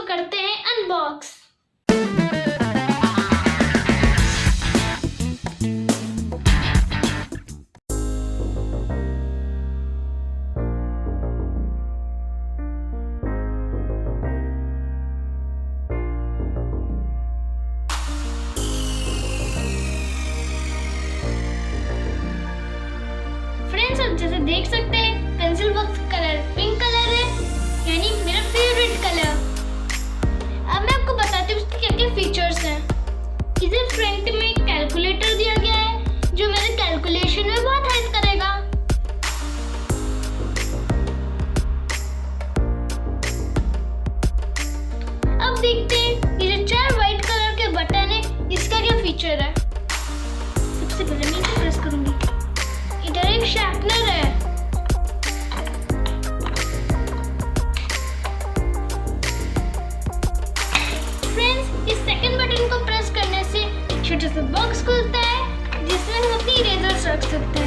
तो करते हैं अनबॉक्स। फ्रेंड्स, आप जैसे देख सकते हैं pencil box colour pink colour है, यानी मेरा फेवरेट कलर। अब मैं आपको बताती हूँ उसके क्या क्या फीचर्स हैं। इसे फ्रंट में कैलकुलेटर दिया गया है जो मेरे कैलकुलेशन में बहुत हेल्प करेगा। अब देखते हैं ये जो 4 व्हाइट कलर के बटन है इसका क्या फीचर है। सबसे पहले मैं इसे प्रेस करूंगी। इधर एक शार्पनर है। फ्रेंड्स, इस सेकंड बटन को प्रेस करने से एक छोटा सा बॉक्स खुलता है जिसमें हम अपनी इरेजर्स रख सकते हैं।